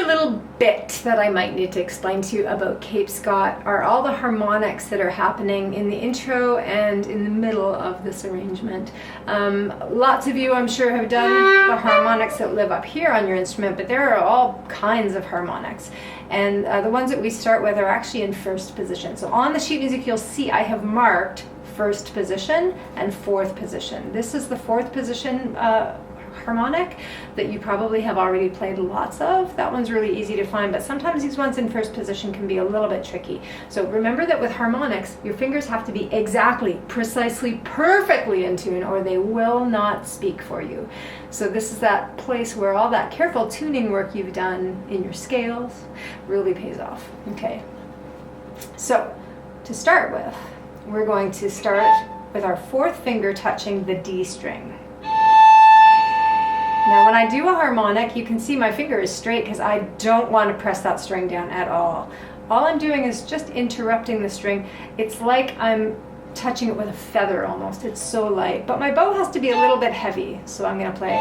little bit that I might need to explain to you about Cape Scott are all the harmonics that are happening in the intro and in the middle of this arrangement. Lots of you, I'm sure, have done the harmonics that live up here on your instrument, but there are all kinds of harmonics. And the ones that we start with are actually in first position. So on the sheet music, you'll see I have marked first position and fourth position. This is the fourth position harmonic that you probably have already played lots of. That one's really easy to find, but sometimes these ones in first position can be a little bit tricky. So remember that with harmonics, your fingers have to be exactly, precisely, perfectly in tune, or they will not speak for you. So this is that place where all that careful tuning work you've done in your scales really pays off. Okay, so to start with, we're going to start with our fourth finger touching the D string. Now when I do a harmonic, you can see my finger is straight because I don't want to press that string down at all. All I'm doing is just interrupting the string. It's like I'm touching it with a feather almost. It's so light. But my bow has to be a little bit heavy, so I'm going to play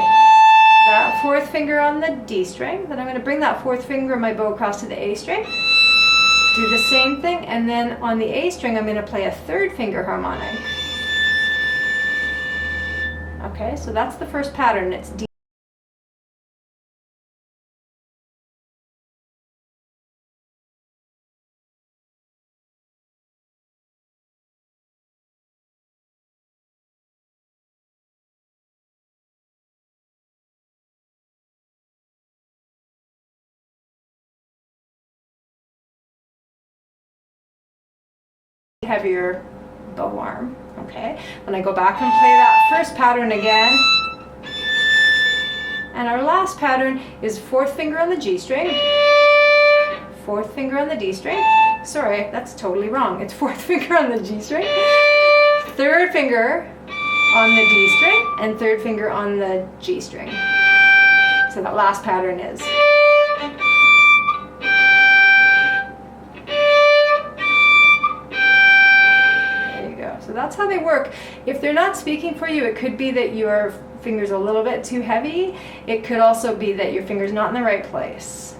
that fourth finger on the D string. Then I'm going to bring that fourth finger of my bow across to the A string. Do the same thing, and then on the A string I'm going to play a third finger harmonic. Okay, so that's the first pattern. It's D. Heavier bow arm. Okay, then I go back and play that first pattern again, and our last pattern is fourth finger on the G string, fourth finger on the D string. Sorry, that's totally wrong. It's fourth finger on the G string, third finger on the D string, and third finger on the G string. So that last pattern is So that's how they work. If they're not speaking for you, it could be that your finger's a little bit too heavy. It could also be that your finger's not in the right place.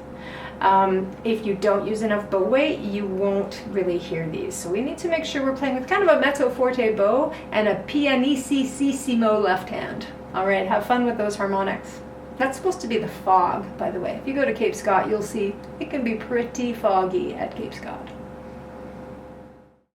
If you don't use enough bow weight, you won't really hear these. So we need to make sure we're playing with kind of a mezzo forte bow and a pianissimo left hand. All right, have fun with those harmonics. That's supposed to be the fog, by the way. If you go to Cape Scott, you'll see it can be pretty foggy at Cape Scott.